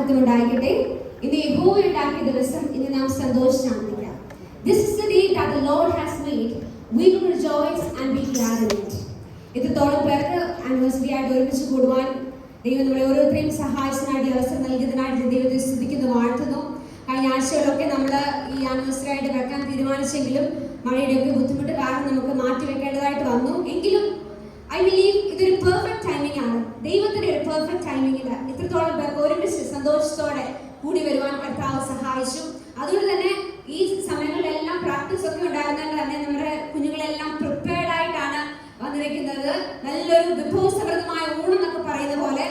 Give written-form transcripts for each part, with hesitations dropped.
മഹത്വം ഉണ്ടായിരിക്കട്ടെ. ഇന്ന് യഹോവ ഉണ്ടാക്കിയ ദിവസം ഇന്ന് നാം സന്തോഷിച്ചായിരിക്കാം. This is the day that the Lord has made. We will rejoice and be glad in it. ഇത്രത്തോളം പേർക്ക് ആനിവേഴ്സറി ആയിട്ട് ഒരുമിച്ച് കൂടുവാൻ ദൈവം നമ്മളെ ഓരോരുത്തരെയും സഹായിച്ചതിനായിട്ട് അവസരം നൽകിയതിനായിട്ട് ദൈവത്തെ സ്തുതിക്കുന്നു, വാഴ്ത്തുന്നു. കഴിഞ്ഞ ആഴ്ചകളൊക്കെ നമ്മൾ ഈ ആനിവേഴ്സറി ആയിട്ട് വെക്കാൻ തീരുമാനിച്ചെങ്കിലും മഴയുടെയൊക്കെ ബുദ്ധിമുട്ട് കാരണം നമുക്ക് മാറ്റിവെക്കേണ്ടതായിട്ട് വന്നു. എങ്കിലും ഐ ബിലീവ് ഇതൊരു പെർഫെക്റ്റ് ടൈമിംഗ് ആണ്. ദൈവത്തിന്റെ ഒരു പെർഫെക്റ്റ് ടൈമിംഗിൽ ഇത്രത്തോളം പേർക്ക് ഒരുമിച്ച് സന്തോഷത്തോടെ കൂടി വരുവാൻ കർത്താവ് സഹായിച്ചു. അതുകൊണ്ട് തന്നെ ഈ സമയങ്ങളിലെല്ലാം പ്രാക്ടീസ് ഒക്കെ ഉണ്ടായിരുന്നത് തന്നെ നമ്മുടെ കുഞ്ഞുങ്ങളെല്ലാം പ്രിപ്പയർഡ് ആയിട്ടാണ് വന്നിരിക്കുന്നത്. നല്ലൊരു വിഭവസമൃദ്ധമായ ഊണം എന്നൊക്കെ പറയുന്ന പോലെ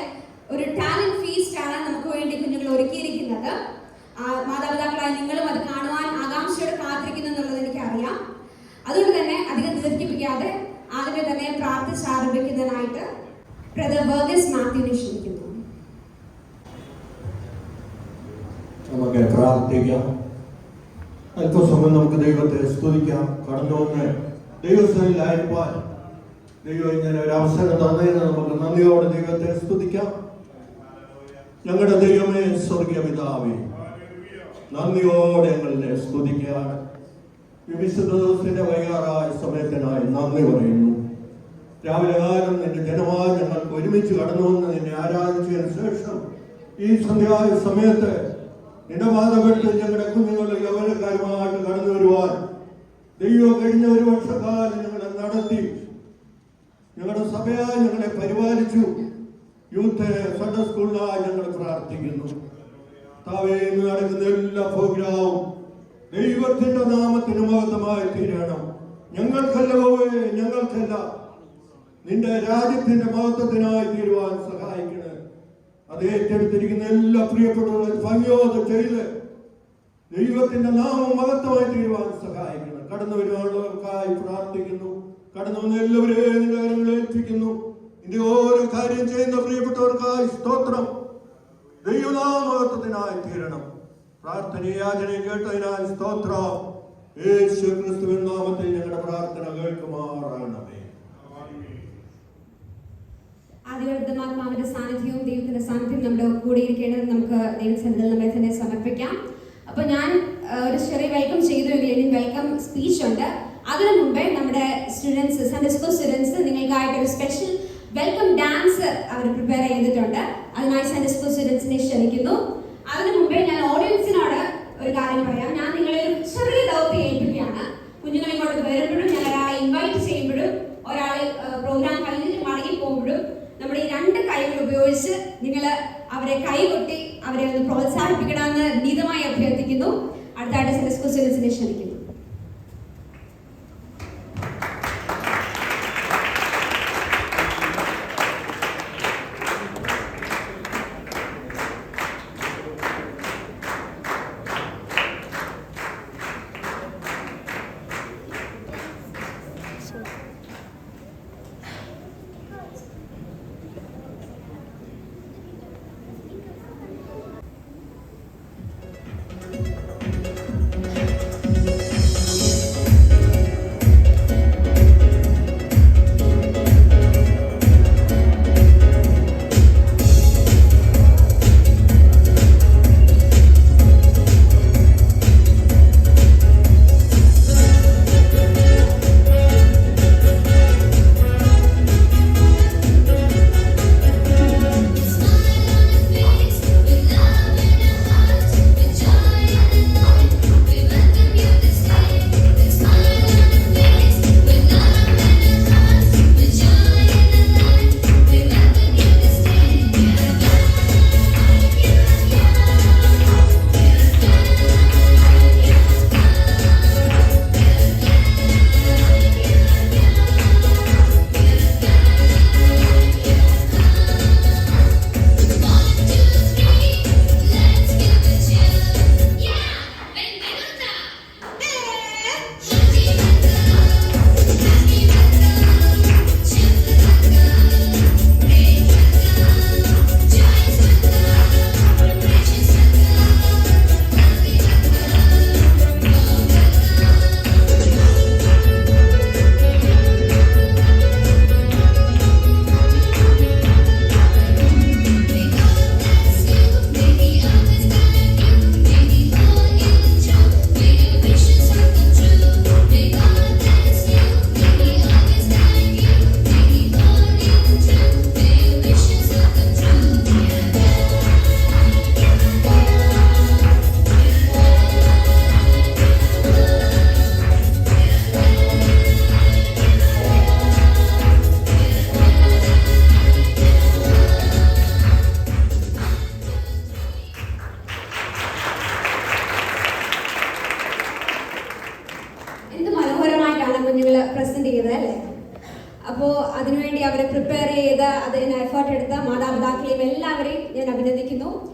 ഒരു ടാലന്റ് ഫീസ്റ്റ് ആണ് നമുക്ക് വേണ്ടി കുഞ്ഞുങ്ങൾ ഒരുക്കിയിരിക്കുന്നത്. മാതാപിതാക്കളായ നിങ്ങളും അത് കാണുവാൻ ആകാംക്ഷയോടെ കാത്തിരിക്കുന്നു എന്നുള്ളത് എനിക്കറിയാം. അതുകൊണ്ട് തന്നെ അധികം ദീർഘിപ്പിക്കാതെ ആദ്യമേ തന്നെ പ്രാർത്ഥിച്ച് ആരംഭിക്കുന്നതിനായിട്ട് ബ്രദർ വർഗീസ് മാത്യുവിനെ ക്ഷണിക്കുന്നു. നമുക്ക് പ്രാർത്ഥിക്കാം. അല്പസമയം നമുക്ക് ദൈവത്തെ സ്തുതിക്കാം. കടന്നു വന്ന് ദൈവസ്ഥയിലായിരിക്കാൻ ദൈവം ഇങ്ങനെ ഒരു അവസരം തന്നതിന് നമുക്ക് നന്ദിയോടെ ദൈവത്തെ സ്തുതിക്കാം. ഞങ്ങളുടെ ദൈവമേ, സ്വർഗീയ പിതാവേ, നന്ദിയോടെ ഞങ്ങളെ സ്തുതിക്കുകയാണ്. ഈ വിശുദ്ധ ദിവസത്തിന്റെ വൈകാറായ സമയത്തിനായി നന്ദി പറയുന്നു. രാവിലെ കാലം നിന്റെ ജനമായി ഞങ്ങൾക്ക് ഒരുമിച്ച് കടന്നു വന്ന് നിന്നെ ആരാധിച്ചതിന് ശേഷം ഈ സന്ധ്യായ സമയത്ത് നിന്റെ മാതൃകത്തിൽ ഞങ്ങളുടെ കുഞ്ഞുങ്ങൾ യൗവനക്കാരുമായിട്ട് കടന്നു വരുവാൻ ദൈവം കഴിഞ്ഞ ഒരു വർഷക്കാലം ഞങ്ങളെ നടത്തി, ഞങ്ങളുടെ സഭയായി ഞങ്ങളെ പരിപാലിച്ചു. യൂത്ത് സൺഡേ സ്കൂളിനായി ഞങ്ങൾ പ്രാർത്ഥിക്കുന്നു. താവേന്ന് നടക്കുന്ന എല്ലാ പ്രോഗ്രാമും ദൈവത്തിന്റെ നാമത്തിന് മഹത്വമായി തീരണം. ഞങ്ങൾക്കല്ല നിന്റെ രാജ്യത്തിന്റെ മഹത്വത്തിനായി തീരുവാൻ സഹായിക്കണേ. അത് ഏറ്റെടുത്തിരിക്കുന്ന എല്ലാ പ്രിയപ്പെട്ടവരും ഭംഗിയോടെ ചെയ്ത് ദൈവത്തിന്റെ നാമം മഹത്വമായി തീരുവാൻ സഹായിക്കണം. കടന്നു വരുവാനുള്ളവർക്കായി പ്രാർത്ഥിക്കുന്നു. കടന്നു വന്ന എല്ലാവരെയും നിന്റെ കരങ്ങളിൽ ഏൽപ്പിക്കുന്നു. നിന്റെ ഓരോ കാര്യം ചെയ്യുന്ന പ്രിയപ്പെട്ടവർക്കായി സ്തോത്രം. ദൈവനാമഹത്വത്തിനായി തീരണം. പ്രാർത്ഥനയാചനയും കേട്ടതിനാൽ സ്തോത്രം. യേശു ക്രിസ്തുവിൻ നാമത്തിൽ ഞങ്ങളുടെ പ്രാർത്ഥന കേൾക്കുമാറാകണമേ. ആദിവ്യാത്മാവിന്റെ സാന്നിധ്യവും ദൈവത്തിന്റെ സാന്നിധ്യം നമ്മുടെ കൂടെ ഇരിക്കേണ്ടത് നമുക്ക് ദൈവസന്നിധിയിൽ നമ്മെ തന്നെ സമർപ്പിക്കാം. അപ്പൊ ഞാൻ ഒരു ചെറിയ വെൽക്കം ചെയ്തു. ഇനി വെൽക്കം സ്പീച്ച് ഉണ്ട്. അതിനു മുമ്പേ നമ്മുടെ സ്റ്റുഡൻസ്, സൺഡേ സ്കൂൾ സ്റ്റുഡൻസ് നിങ്ങൾക്കായിട്ട് ഒരു സ്പെഷ്യൽ വെൽക്കം ഡാൻസ് അവർ പ്രിപ്പയർ ചെയ്തിട്ടുണ്ട്. അതിനായി സൺഡേ സ്കൂൾ സ്റ്റുഡൻസിനെ ക്ഷണിക്കുന്നു. അതിനു മുമ്പേ ഞാൻ ഓഡിയൻസിനോട് ഒരു കാര്യം പറയാം. ഞാൻ നിങ്ങളെ ഒരു ചെറിയ ദൗത്യം ഏൽപ്പിക്കുകയാണ്. കുഞ്ഞുങ്ങൾ ഇങ്ങോട്ട് വരുമ്പോഴും ഞാൻ ഒരാളെ ഇൻവൈറ്റ് ചെയ്യുമ്പോഴും ഒരാളെ പ്രോഗ്രാം കഴിഞ്ഞിട്ട് മടങ്ങി പോകുമ്പോഴും നമ്മുടെ ഈ രണ്ട് കൈകൾ ഉപയോഗിച്ച് നിങ്ങൾ അവരെ കൈകൊട്ടി അവരെ ഒന്ന് പ്രോത്സാഹിപ്പിക്കണമെന്ന് വിനീതമായി അഭ്യർത്ഥിക്കുന്നു. അടുത്തായിട്ട് സൺഡേ സ്കൂൾ സ്റ്റുഡൻസിനെ ക്ഷണിക്കുന്നു.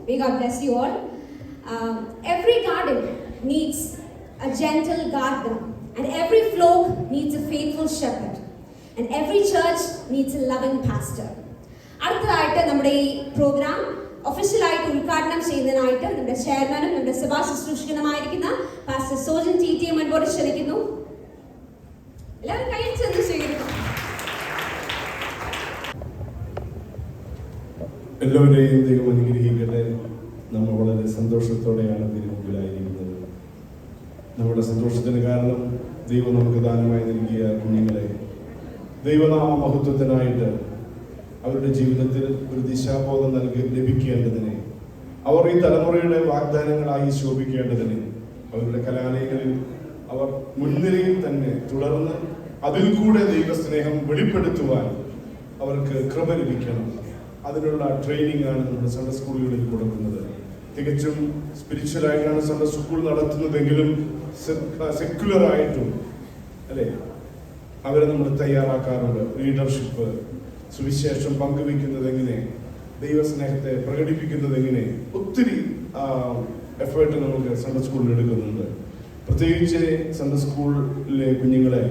May God bless you all. Every garden needs a gentle gardener, and every flock needs a faithful shepherd, and every church needs a loving pastor. അടുത്തതായിട്ട് നമ്മുടെ ഈ പ്രോഗ്രാം ഒഫീഷ്യലായിട്ട് ഉദ്ഘാടനം ചെയ്യുന്നതിനായിട്ട് നമ്മുടെ ചെയർമാനും നമ്മുടെ സഭാ ശുശ്രൂഷകനുമായിരിക്കുന്ന പാസ്റ്റർ സോജൻ ടി.ടി. മുൻപോട്ട് ക്ഷണിക്കുന്നു. എല്ലാവരും കൈയടിച്ചെന്ന് സ്വീകരിക്കും. എല്ലാവരെയും ദൈവം അനുഗ്രഹിക്കട്ടെ. നമ്മൾ വളരെ സന്തോഷത്തോടെയാണ് തിരുമുമ്പിലായിരിക്കുന്നത്. നമ്മുടെ സന്തോഷത്തിന് കാരണം ദൈവം നമുക്ക് ദാനമായി നൽകിയ കുഞ്ഞുങ്ങളെ ദൈവനാമ മഹത്വത്തിനായിട്ട് അവരുടെ ജീവിതത്തിൽ ഒരു ദിശാബോധം ലഭിക്കേണ്ടതിന്, അവർ ഈ തലമുറയുടെ വാഗ്ദാനങ്ങളായി ശോഭിക്കേണ്ടതിന്, അവരുടെ കലാലയങ്ങളിൽ അവർ മുൻനിരയിൽ തന്നെ തുടർന്ന് അതിൽ കൂടെ ദൈവസ്നേഹം വെളിപ്പെടുത്തുവാൻ അവർക്ക് കൃപ ലഭിക്കണം. അതിനുള്ള ട്രെയിനിങ് ആണ് നമ്മുടെ സൺഡേ സ്കൂളുകളിൽ കൊടുക്കുന്നത്. തികച്ചും സ്പിരിച്വലായിട്ടാണ് സൺഡേ സ്കൂൾ നടത്തുന്നതെങ്കിലും സെക്യുലറായിട്ടും അല്ലേ അവരെ നമ്മൾ തയ്യാറാക്കാറുണ്ട്. ലീഡർഷിപ്പ്, സുവിശേഷം പങ്കുവെക്കുന്നത് എങ്ങനെ, ദൈവസ്നേഹത്തെ പ്രകടിപ്പിക്കുന്നത് എങ്ങനെ, ഒത്തിരി എഫേർട്ട് നമുക്ക് സൺഡേ സ്കൂളിൽ എടുക്കുന്നുണ്ട്. പ്രത്യേകിച്ച് സൺഡേ സ്കൂളിലെ കുഞ്ഞുങ്ങളെ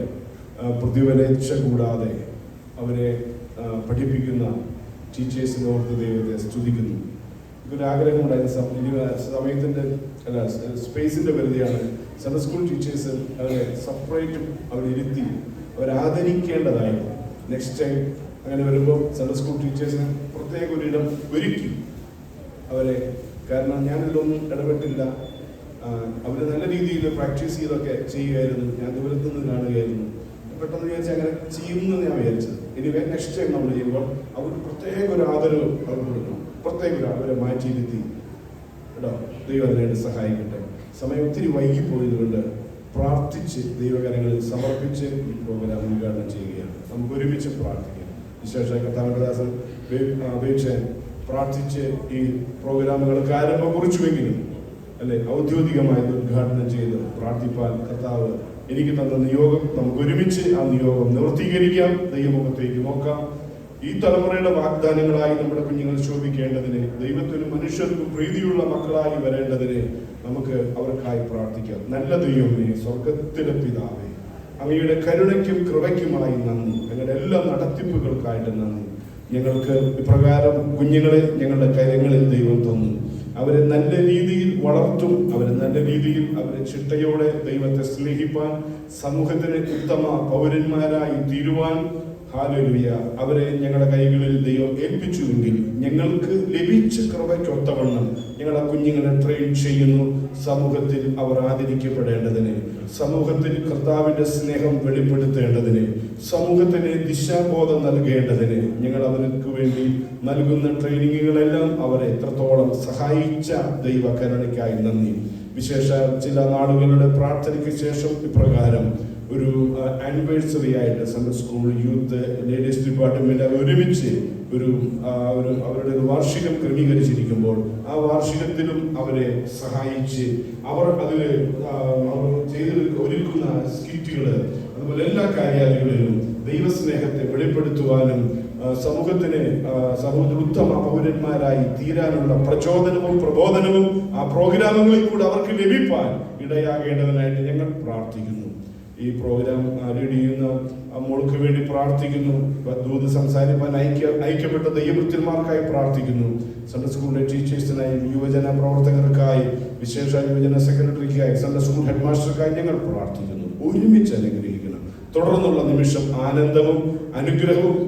പ്രതിഫലേച്ഛ കൂടാതെ അവരെ പഠിപ്പിക്കുന്ന ടീച്ചേഴ്സിനെ ഓർത്ത് ദൈവത്തെ സ്തുതിക്കുന്നു. ഒരു ആഗ്രഹമുണ്ടായിരുന്ന സമയത്തിൻ്റെ സ്പേസിൻ്റെ പരിധിയാണ്. സൺഡേ സ്കൂൾ ടീച്ചേഴ്സ് അവരെ സെപ്പറേറ്റും അവരിരുത്തി അവരാദരിക്കേണ്ടതായിരുന്നു. നെക്സ്റ്റ് ടൈം അങ്ങനെ വരുമ്പോൾ സൺഡേ സ്കൂൾ ടീച്ചേഴ്സിന് പ്രത്യേക ഒരിടം ഒരുക്കി അവരെ, കാരണം ഞാനിതിലൊന്നും ഇടപെട്ടില്ല, അവർ നല്ല രീതിയിൽ പ്രാക്ടീസ് ചെയ്തൊക്കെ ചെയ്യുകയായിരുന്നു. ഞാൻ ദൂരത്തു നിന്ന് കാണുകയായിരുന്നു. പെട്ടെന്ന് വിചാരിച്ചാൽ അങ്ങനെ ചെയ്യുമെന്ന് ഞാൻ വിചാരിച്ചത്. ഇനി നെക്സ്റ്റ് ടൈം നമ്മൾ ചെയ്യുമ്പോൾ അവർക്ക് പ്രത്യേക ഒരു ആദരവ് അവർ കൊടുക്കണം, പ്രത്യേക ഒരു അവരെ മാറ്റിയിരുത്തി കേട്ടോ. ദൈവം അതിനായിട്ട് സഹായിക്കട്ടെ. സമയം ഒത്തിരി വൈകിപ്പോയതുകൊണ്ട് പ്രാർത്ഥിച്ച് ദൈവകരങ്ങളിൽ സമർപ്പിച്ച് ഈ പ്രോഗ്രാം ഉദ്ഘാടനം ചെയ്യുകയാണ്. നമുക്ക് ഒരുമിച്ച് പ്രാർത്ഥിക്കാം. വിശേഷ കർത്താവിന്റെ ദാസൻ അപേക്ഷൻ പ്രാർത്ഥിച്ച് ഈ പ്രോഗ്രാമുകൾക്ക് ആരംഭം കുറിച്ചുവെങ്കിലും അല്ലെ ഔദ്യോഗികമായി ഉദ്ഘാടനം ചെയ്ത് പ്രാർത്ഥിപ്പാൻ കർത്താവ് എനിക്ക് തന്ന നിയോഗം നമുക്ക് ഒരുമിച്ച് ആ നിയോഗം നിവർത്തീകരിക്കാം. ദൈവമുഖത്തേക്ക് നോക്കാം. ഈ തലമുറയുടെ വാഗ്ദാനങ്ങളായി നമ്മുടെ കുഞ്ഞുങ്ങൾ ശോഭിക്കേണ്ടതിന്, ദൈവത്തിനും മനുഷ്യർക്കും പ്രീതിയുള്ള മക്കളായി വരേണ്ടതിന് നമുക്ക് അവർക്കായി പ്രാർത്ഥിക്കാം. നല്ല ദൈവമേ, സ്വർഗത്തിലെ പിതാവേ, അങ്ങയുടെ കരുണയ്ക്കും കൃപയ്ക്കുമായി നന്ദി. ഞങ്ങളുടെ എല്ലാ നടത്തിപ്പുകൾക്കായിട്ട് നന്ദി. ഞങ്ങൾക്ക് ഇപ്രകാരം കുഞ്ഞുങ്ങളെ ഞങ്ങളുടെ കരങ്ങളിൽ ദൈവം തന്നു. അവരെ നല്ല രീതിയിൽ വളർത്തും. അവരെ നല്ല രീതിയിൽ അവരെ ചിട്ടയോടെ ദൈവത്തെ സ്നേഹിപ്പാൻ, സമൂഹത്തിന് ഉത്തമ പൗരന്മാരായി തീരുവാൻ ഹല്ലേലൂയ അവരെ ഞങ്ങളുടെ കൈകളിൽ ദൈവം ഏൽപ്പിച്ചുവെങ്കിൽ ഞങ്ങൾക്ക് ലഭിച്ച കൃപയ്ക്കൊത്തവണ്ണം ഞങ്ങളെ കുഞ്ഞുങ്ങളെ ട്രെയിൻ ചെയ്യുന്നു. സമൂഹത്തിൽ അവർ ആദരിക്കപ്പെടേണ്ടതിന്, സമൂഹത്തിൽ കർത്താവിന്റെ സ്നേഹം വെളിപ്പെടുത്തേണ്ടതിന്, സമൂഹത്തിന് ദിശാബോധം നൽകേണ്ടതിന് ഞങ്ങൾ അവർക്ക് വേണ്ടി നൽകുന്ന ട്രെയിനിങ്ങുകളെല്ലാം അവരെ എത്രത്തോളം സഹായിച്ച ദൈവ കരുണയ്ക്കായി നന്ദി. വിശേഷ ചില നാളുകളുടെ പ്രാർത്ഥനയ്ക്ക് ശേഷം ഇപ്രകാരം ഒരു ആനിവേഴ്സറി ആയിട്ട് Sunday school, youth, ladies department ഒരുമിച്ച് അവരുടെ ഒരു വാർഷികം ക്രമീകരിച്ചിരിക്കുമ്പോൾ ആ വാർഷികത്തിലും അവരെ സഹായിച്ച് അവർ അതിൽ ചെയ്ത് ഒരുക്കുന്ന സ്കിറ്റുകൾ, അതുപോലെ എല്ലാ കാര്യാലയങ്ങളിലും ദൈവസ്നേഹത്തെ വെളിപ്പെടുത്തുവാനും സമൂഹത്തിൽ ഉത്തമ പൗരന്മാരായി തീരാനുള്ള പ്രചോദനവും പ്രബോധനവും ആ പ്രോഗ്രാമുകളിൽ കൂടെ അവർക്ക് ലഭിപ്പാൻ ഇടയാകേണ്ടതിനായിട്ട് ഞങ്ങൾ പ്രാർത്ഥിക്കുന്നു. ഈ പ്രോഗ്രാം ലീഡ് ചെയ്യുന്ന മോൾക്ക് വേണ്ടി പ്രാർത്ഥിക്കുന്നു. ദൂത് സംസാരിക്കാൻ ഐക്യപ്പെട്ട ദൈവവൃത്യന്മാർക്കായി പ്രാർത്ഥിക്കുന്നു. സൺഡേ സ്കൂളിലെ ടീച്ചേഴ്സിനായി, യുവജന പ്രവർത്തകർക്കായി, വിശേഷ യുവജന സെക്രട്ടറിക്കായി, സൺഡേ സ്കൂൾ ഹെഡ് മാസ്റ്റർക്കായി ഞങ്ങൾ പ്രാർത്ഥിക്കുന്നു. ഒരുമിച്ച് അനുഗ്രഹിക്കണം. തുടർന്നുള്ള നിമിഷം ആനന്ദവും അനുഗ്രഹവും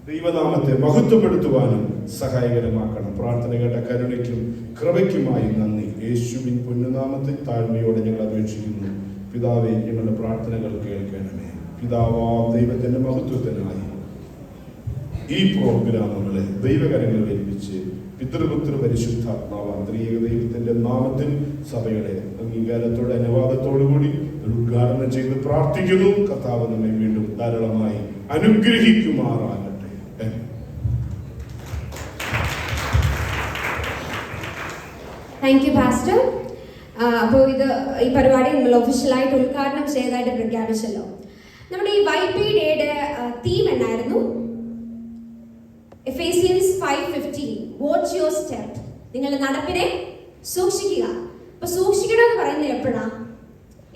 ദൈവനാമത്തെ മഹത്വപ്പെടുത്തുവാനും സഹായകരമാക്കണം. പ്രാർത്ഥന കേട്ട കരുണയ്ക്കും കൃപയ്ക്കുമായി നന്ദി. യേശുവിൻ പൊന്നുനാമത്തിൽ താഴ്മയോടെ ഞങ്ങൾ അപേക്ഷിക്കുന്നു. പിതാവേ, ഞങ്ങളുടെ പ്രാർത്ഥനകൾ കേൾക്കണമേ. പിതാവാം ദൈവത്തിന്റെ മഹത്വത്തിനായി ഈ പ്രോഗ്രാമുകളെ ദൈവകരങ്ങളിൽ ഏൽപ്പിച്ച് പിതൃപുത്ര പരിശുദ്ധാത്മാവാം ത്രിയേക ദൈവത്തിന്റെ നാമത്തിൽ സഭയുടെ അംഗീകാരത്തോടെ അനുവാദത്തോടുകൂടി ഉദ്ഘാടനം ചെയ്ത് പ്രാർത്ഥിക്കുന്നു. കർത്താവ് നമ്മെ വീണ്ടും ധാരാളമായി അനുഗ്രഹിക്കുമാറാകട്ടെ. Thank you pastor. അപ്പോൾ ഈ പരിപാടി നമ്മൾ ഒഫീഷ്യലായിട്ട് ഉദ്ഘാടനം ചെയ്തതായിട്ട് പ്രഖ്യാപിച്ചല്ലോ. നമ്മുടെ ഈ YP ഡേയുടെ തീം എന്നായിരുന്നു? Ephesians 5:15 watch your step. നിങ്ങളുടെ നടപ്പിനെ സൂക്ഷിക്കുക. അപ്പൊ സൂക്ഷിക്കണം എന്ന് പറയുന്നത് എപ്പോഴാ?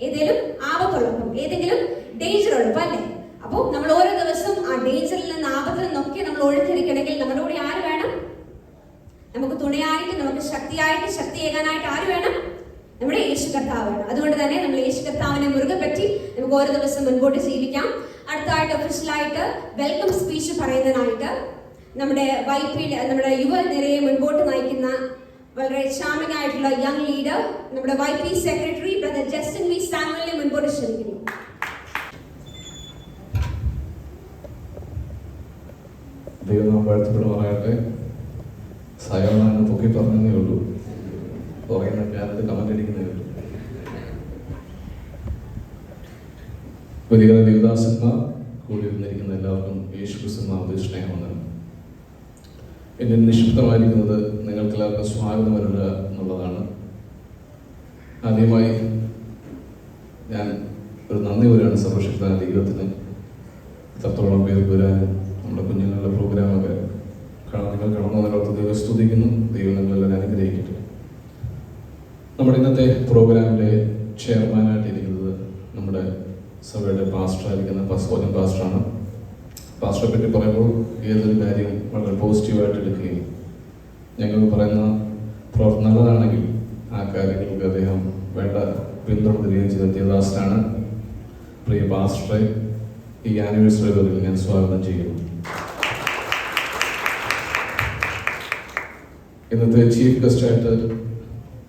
ഏതെങ്കിലും ആപത്തുള്ളപ്പോൾ, ഏതെങ്കിലും ഡേഞ്ചർ ഉള്ളപ്പോൾ അല്ലേ? അപ്പോൾ നമ്മൾ ഓരോ ദിവസവും ആ ഡേഞ്ചറിൽ നിന്ന്, ആപത്തിൽ നിന്നൊക്കെ നമ്മൾ ഒഴിഞ്ഞിരിക്കണമെങ്കിൽ നമ്മുടെ കൂടെ ആര് വേണം? നമുക്ക് തുണയായിട്ട്, നമുക്ക് ശക്തിയേകാനായിട്ട് ആര് വേണം? നമ്മുടെ യേശു കർത്താവ് വേണം. അതുകൊണ്ട് തന്നെ നമ്മൾ യേശു കർത്താവിനെ മുറുകെ പറ്റി നമുക്ക് ഓരോ ദിവസം മുൻപോട്ട് ജീവിക്കാം. അടുത്തായിട്ട് ഒഫീഷ്യലായിട്ട് വെൽക്കം സ്പീച്ച് പറയുന്നതിനായിട്ട് നമ്മുടെ നമ്മുടെ യുവനിരയെ മുൻപോട്ട് നയിക്കുന്ന വളരെ ചാമിങ് ആയിട്ടുള്ള യങ് ലീഡർ, നമ്മുടെ YP secretary brother Justin V സാമുവലിനെ മുൻപോട്ട് ക്ഷണിക്കുന്നു. ദൈവം വാഴ്ത്തപ്പെടുമാറാകട്ടെ. സയോണാണ് പൊക്കി പറഞ്ഞതേ ഉള്ളൂ, പറയുന്ന കാലത്ത് കമന്റ് അടിക്കുന്നേ ഉള്ളൂ. വലിയ ദേവദാസന്മാർ കൂടി ഇരുന്നിരിക്കുന്ന എല്ലാവർക്കും യേശുക്രിസ്തു നാമത്തിൽ സ്നേഹവന്ദനം. എന്നെ നിക്ഷിപ്തമായിരിക്കുന്നത് നിങ്ങൾക്ക് എല്ലാവർക്കും സ്വാഗതം വരിക എന്നുള്ളതാണ്. ആദ്യമായി ഞാൻ ഒരു നന്ദി വരികയാണ് സർവശക്തനായ ദൈവത്തിന്. ഇത്രത്തോളം പേര് വരാനും നമ്മുടെ കുഞ്ഞുങ്ങളുടെ പ്രോഗ്രാമൊക്കെ നിങ്ങൾ കടന്നതിനോട് ദൈവം സ്തുതിക്കുന്നു. ദൈവം നിങ്ങളെല്ലാം അനുഗ്രഹിക്കട്ടെ. നമ്മുടെ ഇന്നത്തെ പ്രോഗ്രാമിൻ്റെ ചെയർമാനായിട്ടിരിക്കുന്നത് നമ്മുടെ സഭയുടെ പാസ്റ്ററായിരിക്കുന്ന കോഞ്ഞം പാസ്റ്ററാണ്. പാസ്റ്ററെ പറ്റി പറയുമ്പോൾ ഏതൊരു കാര്യം വളരെ പോസിറ്റീവായിട്ട് എടുക്കുകയും ഞങ്ങൾ പറയുന്ന പ്രവർത്തനം നല്ലതാണെങ്കിൽ ആ കാര്യങ്ങൾക്ക് അദ്ദേഹം വേണ്ട പിന്തുണ തരികയും ചെയ്ത ദേവദാസനാണ്. പ്രിയ പാസ്റ്ററെ, ഈ ആനിവേഴ്സറി വേളയിൽ ഞാൻ സ്വാഗതം ചെയ്യുന്നു. ഇന്നത്തെ ചീഫ് ഗസ്റ്റായിട്ട്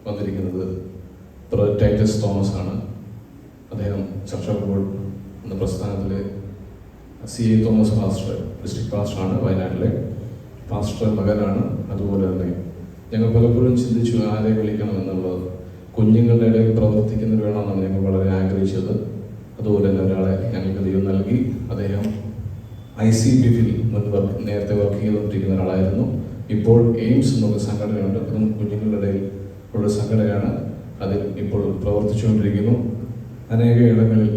വന്നിരിക്കുന്നത് ബ്രദർ ടൈറ്റസ് തോമസ് ആണ്. അദ്ദേഹം ചർച്ച ബോർഡ് എന്ന പ്രസ്ഥാനത്തിലെ CA തോമസ് പാസ്റ്റർ, ഡിസ്ട്രിക്ട് പാസ്റ്ററാണ്. വയനാട്ടിലെ പാസ്റ്റർ മകനാണ്. അതുപോലെ തന്നെ ഞങ്ങൾ പലപ്പോഴും ചിന്തിച്ചു ആരെ വിളിക്കണം എന്നുള്ളത്. കുഞ്ഞുങ്ങളുടെ ഇടയിൽ പ്രവർത്തിക്കുന്നവർ വേണമെന്നാണ് ഞങ്ങൾ വളരെ ആഗ്രഹിച്ചത്. അതുപോലെ തന്നെ ഒരാളെ ഞങ്ങൾക്ക് ദൈവം നൽകി. അദ്ദേഹം ICPF-ൽ നേരത്തെ വർക്ക് ചെയ്തുകൊണ്ടിരിക്കുന്ന ഒരാളായിരുന്നു. ഇപ്പോൾ എയിംസ് എന്നുള്ള സംഘടനയുണ്ട്, അതും കുഞ്ഞുങ്ങളുടെ ഇടയിൽ ഉള്ള സംഘടനയാണ്. അതിൽ ഇപ്പോൾ പ്രവർത്തിച്ചുകൊണ്ടിരിക്കുന്നു. അനേക ഇടങ്ങളിൽ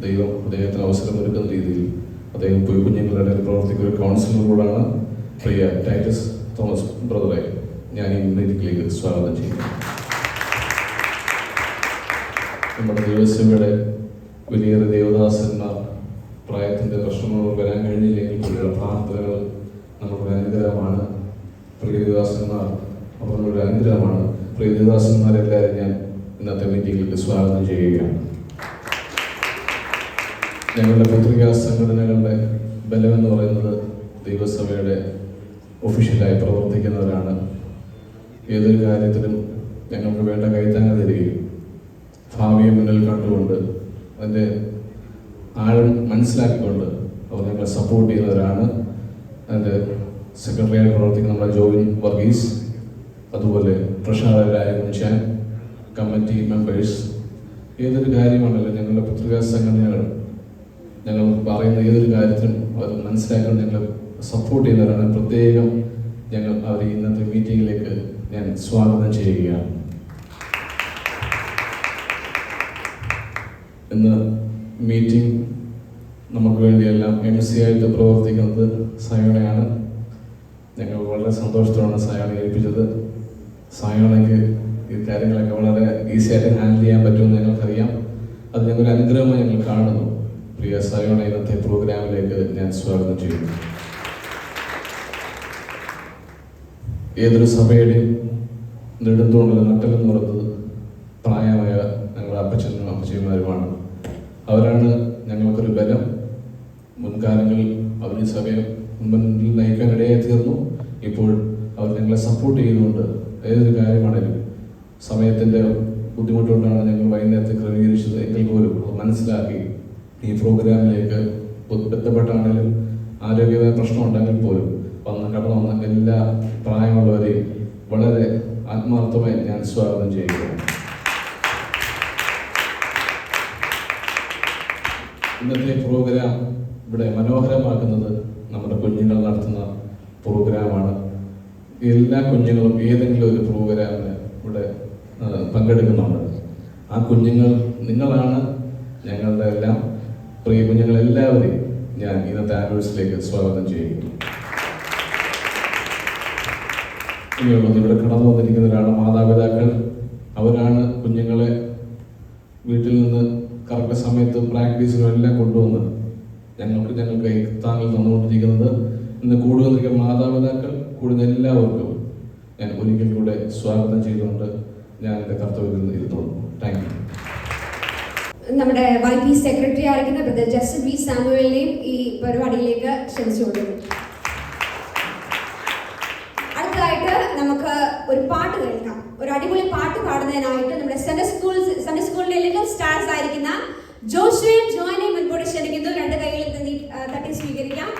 ദൈവം അദ്ദേഹത്തിന് അവസരമൊരുക്കുന്ന രീതിയിൽ അദ്ദേഹം പോയി കുഞ്ഞുങ്ങളുടെ ഇടയിൽ പ്രവർത്തിക്കുന്ന ഒരു കൗൺസിലറോടാണ്. പ്രിയ ടൈറ്റസ് തോമസ് ബ്രദറെ ഞാൻ ഈ വേദിയിലേക്ക് സ്വാഗതം ചെയ്യുന്നു. നമ്മുടെ ദൈവസഭയുടെ വലിയൊരു ദേവദാസന്മാർ പ്രായത്തിൻ്റെ പ്രശ്നങ്ങൾ വരാൻ കഴിഞ്ഞില്ലെങ്കിൽ പോലുള്ള പ്രാർത്ഥനകൾ നമ്മുടെ അനുഗ്രഹമാണ്. പ്രിയ ദേവദാസന്മാർ അവരുടെ അനുഗ്രഹമാണ്. പ്രിയ ദേവദാസന്മാരെല്ലാവരും ഞാൻ ഇന്നത്തെ മീറ്റിംഗിലേക്ക് സ്വാഗതം ചെയ്യുകയാണ്. ഞങ്ങളുടെ പത്രികാ സംഘടനകളുടെ ബലമെന്ന് പറയുന്നത് ദൈവസഭയുടെ ഒഫീഷ്യലായി പ്രവർത്തിക്കുന്നവരാണ്. ഏതൊരു കാര്യത്തിലും ഞങ്ങൾക്ക് വേണ്ട കൈത്താങ്ങ തരികയും ഭാവിയെ മുന്നിൽ കണ്ടുകൊണ്ട് അതിൻ്റെ ആഴം മനസ്സിലാക്കിക്കൊണ്ട് അവർ ഞങ്ങളെ സപ്പോർട്ട് ചെയ്യുന്നവരാണ്. അതിൻ്റെ സെക്രട്ടറിയായി പ്രവർത്തിക്കുന്ന നമ്മുടെ ജോവിൻ വർഗീസ്, അതുപോലെ ട്രഷററായ കുഞ്ചാൻ, കമ്മിറ്റി മെമ്പേഴ്സ്. ഏതൊരു കാര്യമാണല്ലോ ഞങ്ങളുടെ പത്രികാ സംഘടനകൾ ഞങ്ങൾ പറയുന്ന ഏതൊരു കാര്യത്തിനും അവർ മനസ്സിലാക്കാൻ ഞങ്ങൾ സപ്പോർട്ട് ചെയ്യുന്നവരാണ്. പ്രത്യേകം ഞങ്ങൾ അവർ ഇന്നത്തെ മീറ്റിങ്ങിലേക്ക് ഞാൻ സ്വാഗതം ചെയ്യുകയാണ്. ഇന്ന് മീറ്റിംഗ് നമുക്ക് വേണ്ടിയെല്ലാം MC ആയിട്ട് പ്രവർത്തിക്കുന്നത് സയോണയാണ്. ഞങ്ങൾ വളരെ സന്തോഷത്തോടാണ് സയോണ ഏൽപ്പിച്ചത്. സയോണയ്ക്ക് ഈ കാര്യങ്ങളൊക്കെ വളരെ ഈസി ആയിട്ട് ഹാൻഡിൽ ചെയ്യാൻ പറ്റുമെന്ന് ഞങ്ങൾക്കറിയാം. അത് ഞങ്ങളൊരു അനുഗ്രഹമായി ഞങ്ങൾ കാണുന്നു. പ്രിയ സയോണ ഇന്നത്തെ പ്രോഗ്രാമിലേക്ക് ഞാൻ സ്വാഗതം ചെയ്യുന്നു. ഏതൊരു സഭയുടെയും നെടുന്തൂണിൽ നട്ടെല്ലെന്ന് പറയുന്നത് പ്രായമായ ഞങ്ങളുടെ അപ്പച്ചനും അപ്പച്ചന്മാരുമാണ്. അവരാണ് ഞങ്ങൾക്കൊരു ബലം. മുൻകാലങ്ങളിൽ അവർ ഈ സഭയെ മുൻപിൽ നയിക്കാൻ ഇടയായി തീർന്നു. ഇപ്പോൾ അവർ ഞങ്ങളെ സപ്പോർട്ട് ചെയ്തുകൊണ്ട് ഏതൊരു കാര്യമാണെങ്കിലും സമയത്തിൻ്റെ ബുദ്ധിമുട്ടുകൊണ്ടാണ് ഞങ്ങൾ വൈകുന്നേരത്തെ ക്രമീകരിച്ചത് എങ്കിൽ പോലും മനസ്സിലാക്കി ഈ പ്രോഗ്രാമിലേക്ക് ബന്ധപ്പെട്ടാണെങ്കിലും ആരോഗ്യമായ പ്രശ്നമുണ്ടെങ്കിൽ പോലും കടന്നു വന്ന എല്ലാ പ്രായമുള്ളവരെയും വളരെ ആത്മാർത്ഥമായി ഞാൻ സ്വാഗതം ചെയ്യുകയാണ്. ഇന്നത്തെ പ്രോഗ്രാം ഇവിടെ മനോഹരമാക്കുന്നത് നമ്മുടെ കുഞ്ഞുങ്ങൾ നടത്തുന്ന പ്രോഗ്രാമാണ്. എല്ലാ കുഞ്ഞുങ്ങളും ഏതെങ്കിലും ഒരു പ്രോഗ്രാമിന് ഇവിടെ പങ്കെടുക്കുന്നുണ്ട്. ആ കുഞ്ഞുങ്ങൾ നിങ്ങളാണ്. ഞങ്ങളുടെ എല്ലാം പ്രിയ കുഞ്ഞുങ്ങളെല്ലാവരെയും ഞാൻ ഇന്നത്തെ ആനിവേഴ്സറിയിലേക്ക് സ്വാഗതം ചെയ്യുന്നു. ഇനിയുള്ളത് ഇവിടെ കടന്നു വന്നിരിക്കുന്നവരാണ് മാതാപിതാക്കൾ. അവരാണ് കുഞ്ഞുങ്ങളെ വീട്ടിൽ നിന്ന് കറക്റ്റ് സമയത്ത് പ്രാക്ടീസിനും എല്ലാം കൊണ്ടുവന്ന് ഞങ്ങൾക്ക് താങ്കൾ തന്നുകൊണ്ടിരിക്കുന്നത്. ഇന്ന് കൂടി വന്നിരിക്കുന്ന മാതാപിതാക്കൾ കൂടുന്ന എല്ലാവർക്കും ഞാൻ ഒരിക്കൽ കൂടെ സ്വാഗതം ചെയ്തുകൊണ്ട് ഞാൻ എൻ്റെ കർത്തവ്യത്തിൽ ഇരുത്തുന്നു. Thank you. നമ്മുടെ YP സെക്രട്ടറി ആയിരിക്കുന്ന ബ്രദർ ജസ്റ്റിൻ വി സാമുവലിനെയും ഈ പരിപാടിയിലേക്ക് ക്ഷണിച്ചുകൊള്ളുന്നു. അടുത്തതായിട്ട് നമുക്ക് ഒരു പാട്ട് കേൾക്കാം. ഒരു അടിപൊളി പാട്ട് പാടുന്നതിനായിട്ട് നമ്മുടെ സൺഡേ സ്കൂളിലെ ലിറ്റിൽ സ്റ്റാർസ് ആയിരിക്കുന്ന ജോഷുവയും ജോയിനെയും മുൻപോട്ട് ക്ഷണിക്കുന്നു. രണ്ട് കൈകളിൽ തട്ടി സ്വീകരിക്കാം.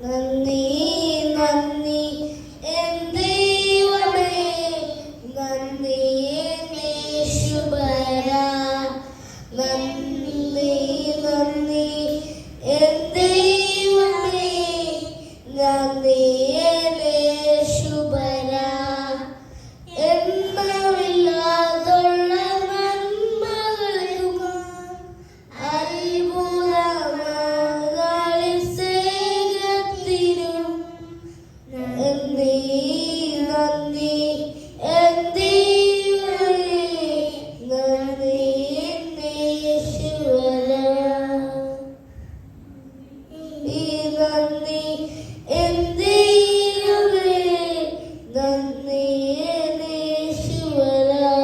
നന്ദി നന്ദി എൻ ദൈവമേ, നന്ദി യേശുവരാ. നന്ദി നന്ദി എൻ ദൈവമേ, നന്ദി യേശുവരാ. എണ്ണമില്ലാതുള്ള നന്മകൾക്കും അത്ഭുതമായി സ്നേഹത്തിനും നന്ദി നന്ദി എൻ ദൈവമേ, നന്ദി യേശുവരാ. ഈ നന്ദി എൻ ദൈവമേ, നന്ദി യേശുവരാ.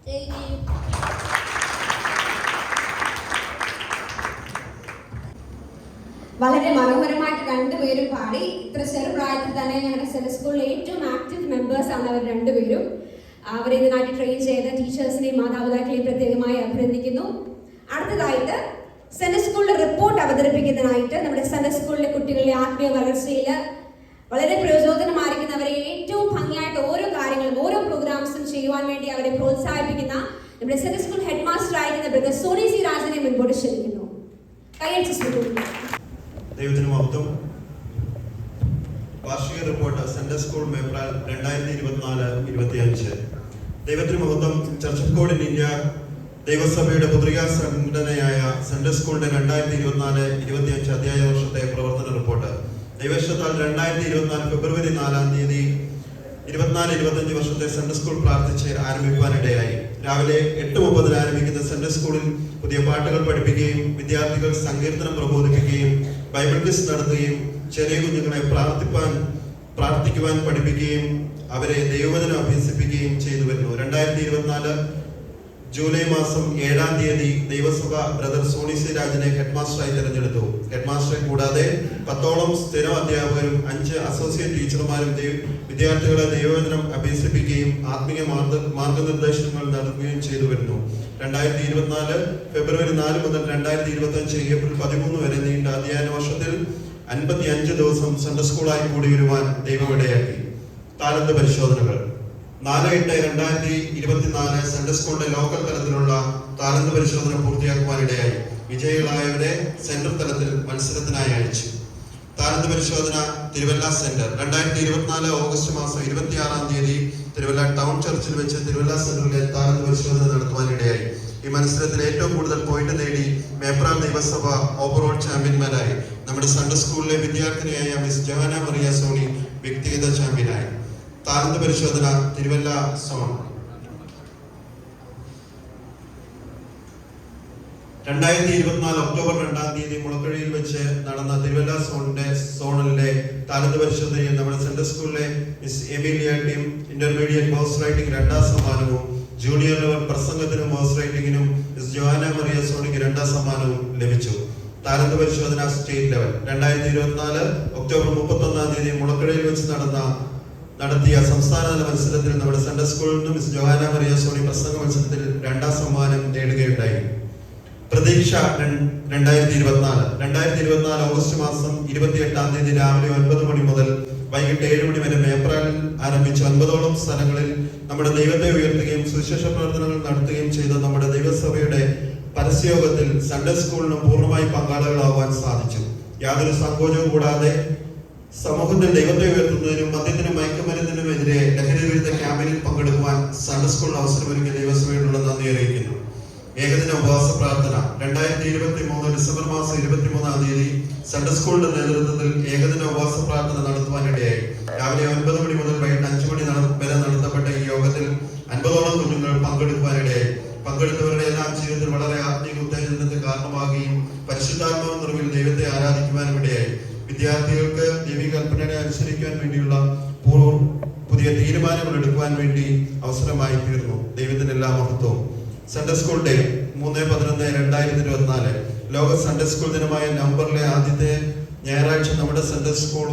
Thank you. വളരെ മനോഹരമായിട്ട് രണ്ടുപേരും പാടി. ഇത്ര ചെറുപ്രായത്തിൽ തന്നെ ഞങ്ങളുടെ സെൻട്രൽ സ്കൂളിലെ ഏറ്റവും ആക്റ്റീവ് മെമ്പേഴ്സ് ആണ് അവർ രണ്ടുപേരും. അവരെ ഇതിനായിട്ട് ട്രെയിൻ ചെയ്ത ടീച്ചേഴ്സിനെയും മാതാപിതാക്കളെയും പ്രത്യേകമായി അഭിനന്ദിക്കുന്നു. അടുത്തതായിട്ട് സെൻട്രൽ സ്കൂളിലെ റിപ്പോർട്ട് അവതരിപ്പിക്കുന്നതിനായിട്ട് നമ്മുടെ സെൻട്രൽ സ്കൂളിലെ കുട്ടികളുടെ ആത്മീയ വളർച്ചയിൽ വളരെ പ്രചോദനമായിരിക്കുന്നവരെ ഏറ്റവും ഭംഗിയായിട്ട് ഓരോ കാര്യങ്ങളും ഓരോ പ്രോഗ്രാംസും ചെയ്യുവാൻ വേണ്ടി അവരെ പ്രോത്സാഹിപ്പിക്കുന്ന നമ്മുടെ സെൻട്രൽ സ്കൂൾ ഹെഡ് മാസ്റ്റർ ആയിരിക്കുന്ന ബ്രദർ സോണി സി രാജനെ മുൻപോട്ട് ക്ഷണിക്കുന്നു. കൈയടിച്ച് സ്വീകരിക്കുന്നു. ദൈവത്തിന് മഹത്വം. വാർഷിക റിപ്പോർട്ട് സെൻട്രൽ സ്കൂൾ മേപ്രാൽ 2024-25. ദൈവത്തിന് മഹത്വം. Church of God in India ദൈവസഭയുടെ പുത്രികാ സംഘടനയായ സെൻട്രൽ സ്കൂളിന്റെ 2024-25 അധ്യായ വർഷത്തെ പ്രവർത്തന റിപ്പോർട്ട്. ദൈവശത്താൽ 2024 ഫെബ്രുവരി 4-ാം തീയതി 24-25 വർഷത്തെ സെൻട്രൽ സ്കൂൾ പ്രാർത്ഥിച്ച് ആരംഭിക്കാനിടയായി. രാവിലെ 8:30 ആരംഭിക്കുന്ന സെൻട്രൽ സ്കൂളിൽ പുതിയ പാട്ടുകൾ പഠിപ്പിക്കുകയും വിദ്യാർത്ഥികൾ സങ്കീർത്തനം പ്രബോധിപ്പിക്കുകയും ബൈബിൾ ക്വിസ് നടത്തുകയും ചെറിയ കുഞ്ഞുങ്ങളെ പ്രാർത്ഥിക്കുവാൻ പഠിപ്പിക്കുകയും അവരെ ദൈവവചനം അഭ്യസിപ്പിക്കുകയും ചെയ്തു വരുന്നു. 2024 ജൂലൈ മാസം 7-ാം തീയതി ദൈവസഭ ബ്രദർ സോണി സി രാജനെ ഹെഡ് മാസ്റ്ററായി തിരഞ്ഞെടുത്തു. ഹെഡ് മാസ്റ്ററെ കൂടാതെ 10ഓളം സ്ഥിരം അധ്യാപകരും 5 അസോസിയേറ്റ് ടീച്ചർമാരും വിദ്യാർത്ഥികളെ ദൈവവചനം അഭ്യസിപ്പിക്കുകയും ആത്മീയ മാർഗനിർദ്ദേശങ്ങൾ നൽകുകയും ചെയ്തു വരുന്നു. 2024 ഫെബ്രുവരി 4 മുതൽ 2025 ഏപ്രിൽ 13 വരെ നീണ്ട അധ്യയന വർഷത്തിൽ 55 ദിവസം സെൻട്രൽ സ്കൂളായി കൂടി വരുവാൻ ദൈവമിടയാക്കി. താലന്ത് പരിശോധനകൾ 4/8/2024 സെൻട്രൽ സ്കൂളിന്റെ ലോക്കൽ തലത്തിലുള്ള താലന്ത് പരിശോധന പൂർത്തിയാക്കുവാനിടയായി. വിജയികളായവരെ സെൻട്രൽ തലത്തിൽ മത്സരത്തിനായി അയച്ചു. താലന്ത് പരിശോധന തിരുവല്ല സെന്റർ 2024 ഓഗസ്റ്റ് മാസം 26-ാം തീയതി തിരുവല്ല ടൗൺ ചർച്ചിൽ വെച്ച് തിരുവല്ല സെന്ററിലെ താലന്ത് പരിശോധന നടത്തുവാനിടയായി. ഈ മത്സരത്തിൽ ഏറ്റവും കൂടുതൽ പോയിന്റ് നേടി മേപ്രാൽ ദൈവസഭ ഓവറോൾ ചാമ്പ്യന്മാരായി. നമ്മുടെ സെൻട്രൽ സ്കൂളിലെ വിദ്യാർത്ഥിനിയായ മിസ് ജോഹാന മറിയ സോണി വ്യക്തിഗത ചാമ്പ്യനായി. താലന്ത് പരിശോധന തിരുവല്ല സോൺ 2024 ഒക്ടോബർ 2-ാം തീയതി മുളക്കഴിയിൽ വെച്ച് നടന്ന തിരുവല്ല സോണിലെ താലന്ത് പരിശോധനയിൽ നമ്മുടെ സെൻട്രൽ സ്കൂളിലെ മിസ് എമിലിയ ടീം ഇന്റർമീഡിയറ്റ് ബോസ് റൈറ്റിംഗ് 2-ാം സമ്മാനവും ജൂനിയർ ലെവൽ പ്രസംഗത്തിനും ബോസ് റൈറ്റിംഗിനും മിസ് ജോഹാന മറിയ സോണിക്ക് 2-ാം സമ്മാനവും ലഭിച്ചു. താലന്ത് പരിശോധന സ്റ്റേറ്റ് ലെവൽ 2024 ഒക്ടോബർ 31-ാം തീയതി മുളക്കഴിയിൽ വെച്ച് നടത്തിയ സംസ്ഥാനതല മത്സരത്തിൽ നമ്മുടെ സെൻട്രൽ സ്കൂളിൽ നിന്ന് മിസ് ജോഹാന മറിയ സോണി പ്രസംഗ മത്സരത്തിൽ 2-ാം സമ്മാനം നേടുകയുണ്ടായി. പ്രതീക്ഷ 2024 ഓഗസ്റ്റ് മാസം 28-ാം തീയതി രാവിലെ 9 മണി മുതൽ വൈകിട്ട് 7 മണി വരെ മേപ്രാലിൽ ആരംഭിച്ച 9ഓളം സ്ഥലങ്ങളിൽ നമ്മുടെ ദൈവത്തെ ഉയർത്തുകയും സുവിശേഷ പ്രവർത്തനങ്ങൾ നടത്തുകയും ചെയ്ത നമ്മുടെ ദൈവസഭയുടെ പരസ്യയോഗത്തിൽ സൺഡേ സ്കൂളിന് പൂർണ്ണമായി പങ്കാളികളാവാൻ സാധിച്ചു. യാതൊരു സങ്കോചവും കൂടാതെ സമൂഹത്തിൽ ദൈവത്തെ ഉയർത്തുന്നതിനും മദ്യത്തിനും മയക്കുമരുന്നിനുമെതിരെ ലഹരി വിരുദ്ധ ക്യാമ്പയിനിൽ പങ്കെടുക്കുവാൻ സൺഡേ സ്കൂളിന് അവസരമൊരുക്കിയ ദൈവസഭയോടുള്ള നന്ദി അറിയിക്കുന്നു. ഏകദിന ഉപവാസ പ്രാർത്ഥന 2023 ഡിസംബർ മാസം 23-ാം തീയതി സൺഡേ സ്കൂളിന്റെ നേതൃത്വത്തിൽ ഏകദിന ഉപവാസ പ്രാർത്ഥന നടത്തുവാനിടയായി. രാവിലെ 9 മണി മുതൽ വൈകിട്ട് 5 മണി വരെ നടത്തപ്പെട്ട ഈ യോഗത്തിൽ 50ഓളം കുഞ്ഞുങ്ങൾ പങ്കെടുക്കുവാനിടയായി. പങ്കെടുത്തവരുടെ എല്ലാം ജീവിതത്തിൽ വളരെ ആത്മീയ ഉത്തേജനത്തിന് കാരണമാകുകയും പരിശുദ്ധാത്മാവ് നിറവിൽ ദൈവത്തെ ആരാധിക്കുവാനും ഇടയായി. വിദ്യാർത്ഥികൾക്ക് ദൈവിക കൽപ്പനയെ അനുസരിക്കാൻ വേണ്ടിയുള്ള പുതിയ തീരുമാനങ്ങൾ എടുക്കുവാൻ വേണ്ടി അവസരമായി തീർന്നു. ദൈവത്തിന് എല്ലാ മഹത്വവും. സൺഡേ സ്കൂൾ ഡേ 3/11/2024 ലോക സൺഡേ സ്കൂൾ ദിനമായ നവംബറിലെ ആദ്യത്തെ ഞായറാഴ്ച നമ്മുടെ സൺഡേ സ്കൂൾ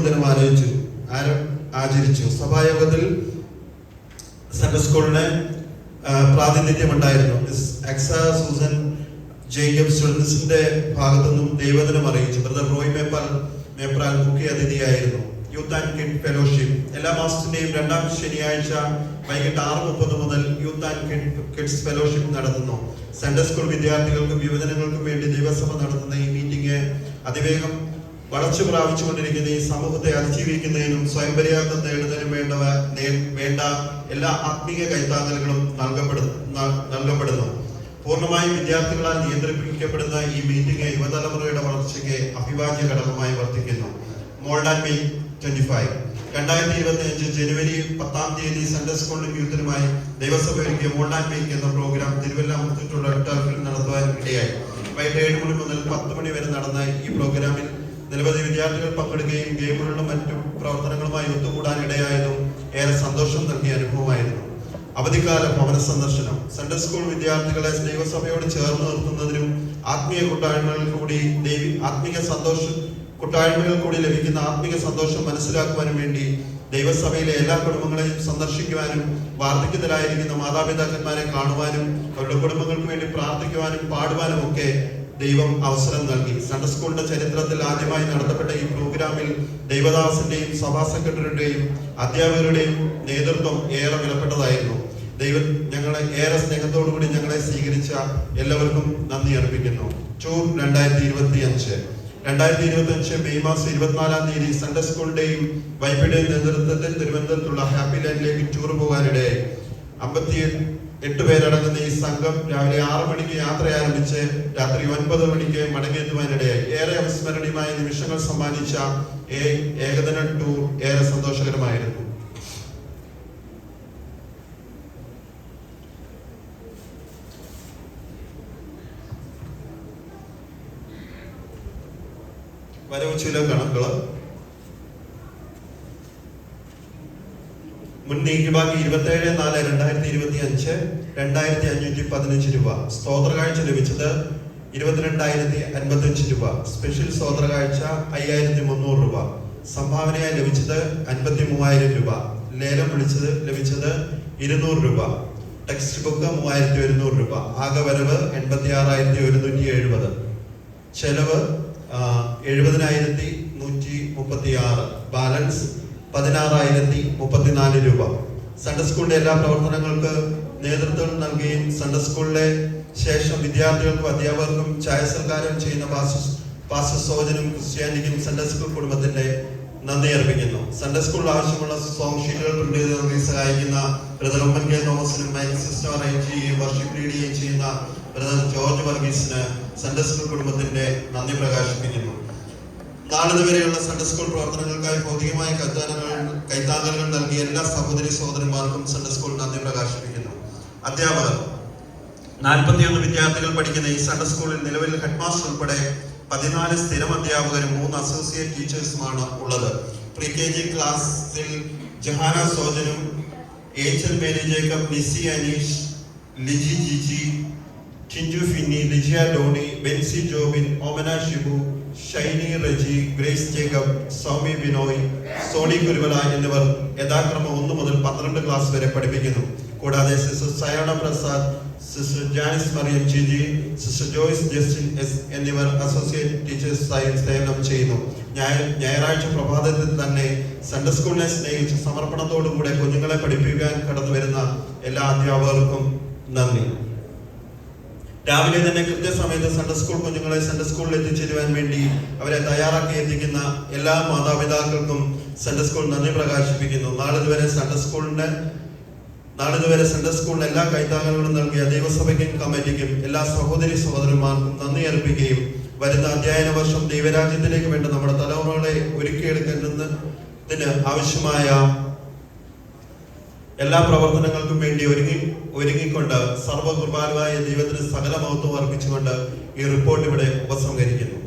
ദിനം ആചരിച്ചു. സഭായോഗത്തിൽ സൺഡേ സ്കൂളിന് പ്രാതിനിധ്യം ഉണ്ടായിരുന്നു. സൂസൻ ജേക്കബ് സ്റ്റുഡൻസിന്റെ ഭാഗത്തുനിന്നും ദൈവദിനം അറിയിച്ചു. ബ്രദർ റോയ് മേപ്രാൽ മുഖ്യ അതിഥിയായിരുന്നു. യൂത്ത് ആൻഡ് കിഡ് ഫെലോഷിപ്പ് എല്ലാ മാസത്തിന്റെയും 2ാം ശനിയാഴ്ച വൈകിട്ട് 6:30 മുതൽ യൂത്ത് ആൻഡ് കിഡ്സ് ഫെലോഷിപ്പ് നടത്തുന്നു. സൺഡേ സ്കൂൾ വിദ്യാർത്ഥികൾക്കും യുവജനങ്ങൾക്കും വേണ്ടി ദൈവസഭ നടത്തുന്ന ഈ മീറ്റിംഗ് അതിവേഗം വളർച്ച പ്രാപിച്ചുകൊണ്ടിരിക്കുന്ന ഈ സമൂഹത്തെ അതിജീവിക്കുന്നതിനും സ്വയം പര്യാപ്തം നേടുന്നതിനും വേണ്ട എല്ലാ ആത്മീയ കൈത്താങ്ങലുകളും നൽകപ്പെടുന്നു. പൂർണ്ണമായും വിദ്യാർത്ഥികളാൽ നിയന്ത്രിക്കപ്പെടുന്ന ഈ മീറ്റിംഗ് യുവതലമുറയുടെ വളർച്ചയ്ക്ക് അഭിവാജ്യ ഘടകമായി വർത്തിക്കുന്നു. മോൾഡ് ആൻഡ് മെയ്ഡ് 25 2025 ജനുവരി 10-ാം തീയതി സൺഡേ സ്കൂളിലും യൂത്തിനുമായി ദൈവസഭ ഒരുക്കിയ മോൾഡ് ആൻഡ് മെയ്ഡ് എന്ന പ്രോഗ്രാം തിരുവല്ല മുത്തൂറ്റുള്ള ടർഫിൽ നടത്തുവാൻ ഇടയായി. വൈകിട്ട് 7 മണി മുതൽ 10 മണി വരെ നടന്ന ഈ പ്രോഗ്രാമിൽ നിരവധി വിദ്യാർത്ഥികൾ പങ്കെടുക്കുകയും ഗെയിമുകളിലും മറ്റു പ്രവർത്തനങ്ങളുമായി ഒത്തുകൂടാൻ ഇടയായതും ഏറെ സന്തോഷം നൽകിയ അനുഭവമായിരുന്നു. അവധിക്കാല ഭവന സന്ദർശനം സൺഡേ സ്കൂൾ വിദ്യാർത്ഥികളെ ദൈവസഭയോട് ചേർന്ന് നിർത്തുന്നതിനും ആത്മീയ കൂട്ടായ്മകളിൽ കൂടി ലഭിക്കുന്ന ആത്മീയ സന്തോഷം മനസ്സിലാക്കുവാനും വേണ്ടി ദൈവസഭയിലെ എല്ലാ കുടുംബങ്ങളെയും സന്ദർശിക്കുവാനും വാർദ്ധക്യത്തിലായിരിക്കുന്ന മാതാപിതാക്കന്മാരെ കാണുവാനും അവരുടെ കുടുംബങ്ങൾക്ക് വേണ്ടി പ്രാർത്ഥിക്കുവാനും പാടുവാനും ഒക്കെ ദൈവം അവസരം നൽകി. സൺഡേ സ്കൂളിന്റെ ചരിത്രത്തിൽ ആദ്യമായി നടത്തപ്പെട്ട ഈ പ്രോഗ്രാമിൽ ദൈവദാസന്റെയും സഭാ സെക്രട്ടറിയുടെയും അധ്യാപകരുടെയും നേതൃത്വം ഏറെ വിലപ്പെട്ടതായിരുന്നു. ദൈവം ഞങ്ങളെ ഏറെ സ്നേഹത്തോടുകൂടി ഞങ്ങളെ സ്വീകരിച്ച എല്ലാവർക്കും നന്ദി അർപ്പിക്കുന്നു. ജൂൺ 2025 മെയ് മാസം 24-ാം തീയതി സൺഡേ സ്കൂളിന്റെയും വൈപ്പിയുടെയും നേതൃത്വത്തിൽ തിരുവനന്തപുരത്തുള്ള ഹാപ്പി ലാൻഡിലേക്ക് ടൂർ പോകാനിടയായി. 58 പേരടങ്ങുന്ന ഈ സംഘം രാവിലെ 6 മണിക്ക് യാത്ര ആരംഭിച്ച് രാത്രി 9 മണിക്ക് മടങ്ങിയെത്തുവാനിടയായി. ഏറെ അവിസ്മരണീയമായ നിമിഷങ്ങൾ സമ്മാനിച്ച ഏകദിന ടൂർ ഏറെ സന്തോഷകരമായിരുന്നു. വരവ് ചില കണക്കുകൾ മുൻ നീക്കിബാക്കി 27/4/2025 2515 രൂപ. സ്തോത്രകാഴ്ച ലഭിച്ചത് 22,055 രൂപ. സ്പെഷ്യൽ സ്തോത്രകാഴ്ച 5,300 രൂപ. സംഭാവനയായി ലഭിച്ചത് 53,000 രൂപ. ലേലം ലഭിച്ചത് 200 രൂപ. ടെക്സ്റ്റ് ബുക്ക് 3,100 രൂപ. ആകെ വരവ് 86,170. ചെലവ് 70,136. ബാലൻസ് 16,034 രൂപ. സൺഡേ സ്കൂളിന്റെ എല്ലാ പ്രവർത്തനങ്ങൾക്ക് നേതൃത്വം നൽകുകയും സൺഡേ സ്കൂളിലെ ശേഷം വിദ്യാർത്ഥികൾക്കും അധ്യാപകർക്കും ചായ സൽക്കാരം ചെയ്യുന്ന പാസ്റ്റർ സോജനും ക്രിസ്ത്യാനിക്കും സൺഡേ സ്കൂൾ കുടുംബത്തിന്റെ നന്ദി അർപ്പിക്കുന്നു. സൺഡേ സ്കൂളിൽ ആവശ്യമുള്ള സോങ് ഷീറ്റുകൾ പ്രിന്റ് ചെയ്ത് നൽകി സഹായിക്കുന്ന ബ്രദർ ഉമ്മൻ കെ തോമസിനും മൈക്ക് സിസ്റ്റം അറേഞ്ച് ചെയ്യുകയും വർഷിപ്പ് ലീഡ് ചെയ്യുകയും ചെയ്യുന്ന ബ്രദർ ജോർജ് വർഗീസിന് സൺഡേ സ്കൂൾ കുടുംബത്തിന്റെ നന്ദി പ്രകാശിപ്പിക്കുന്നു. നാളിതുവരെയുള്ള സൺഡേ സ്കൂൾ പ്രവർത്തനങ്ങൾക്കായി ഭൗതികമായ കൈത്താങ്ങലുകൾ നൽകിയ എല്ലാ സഹോദരി സഹോദരന്മാർക്കും സൺഡേ സ്കൂൾ നന്ദി പ്രകാശിപ്പിക്കുന്നു. അധ്യാപകർ 41 വിദ്യാർത്ഥികൾ പഠിക്കുന്ന ഈ സൺഡേ സ്കൂളിൽ നിലവിൽ ഹെഡ് മാസ്റ്റർ ഉൾപ്പെടെ 14 സ്ഥിരം അധ്യാപകരും 3 അസോസിയേറ്റ് ടീച്ചേഴ്സുമാണ് ഉള്ളത്. പ്രീ KG ക്ലാസ്സിൽ ജഹാന സോജനും ഏച്ചൽ Mary Jacob, Nisi Aneesh, Liji Jiji, Chinchu Finny, Lijiya Doni, Benzy Jobin, Omana Shibu, Shiny Reji, Grace Jacob, Soumi Binoy, Sony Kuruvala എന്നിവർ യഥാക്രമം 1 മുതൽ 12 ക്ലാസ് വരെ പഠിപ്പിക്കുന്നു. കൂടാതെ sister Sayona Prasad, sister Janice Mariam Jiji, sister Joyce Justin S എന്നിവർ അസോസിയേറ്റ് ടീച്ചേഴ്സായി സേവനം ചെയ്യുന്നു. ഞായറാഴ്ച പ്രഭാതത്തിൽ തന്നെ സൺഡേ സ്കൂളിനെ സ്നേഹിച്ച് സമർപ്പണത്തോടുകൂടെ കുഞ്ഞുങ്ങളെ പഠിപ്പിക്കാൻ കടന്നു വരുന്ന എല്ലാ അധ്യാപകർക്കും നന്ദി. രാവിലെ തന്നെ കൃത്യസമയത്ത് സൺഡേ സ്കൂൾ കുഞ്ഞുങ്ങളെ സൺഡേ സ്കൂളിൽ എത്തിച്ചേരുവാൻ വേണ്ടി അവരെ തയ്യാറാക്കി എത്തിക്കുന്ന എല്ലാ മാതാപിതാക്കൾക്കും സൺഡേ സ്കൂൾ നന്ദി പ്രകാശിപ്പിക്കുന്നു. നാളിതുവരെ സൺഡേ സ്കൂളിന് എല്ലാ കൈത്താങ്ങലുകളും നൽകിയ ദൈവസഭയ്ക്കും കമ്മിറ്റിക്കും എല്ലാ സഹോദരി സഹോദരന്മാർക്കും നന്ദി അർപ്പിക്കുകയും വരുന്ന അധ്യയന വർഷം ദൈവരാജ്യത്തിലേക്ക് വേണ്ട നമ്മുടെ തലമുറകളെ ഒരുക്കിയെടുക്കുന്നതിന് ആവശ്യമായ എല്ലാ പ്രവർത്തനങ്ങൾക്കും വേണ്ടി ഒരുങ്ങിക്കൊണ്ട് സർവ്വകൃപാലുവായ ദൈവത്തിന് സകല മഹത്വം അർപ്പിച്ചുകൊണ്ട് ഈ റിപ്പോർട്ട് ഇവിടെ ഉപസംഹരിക്കുന്നു.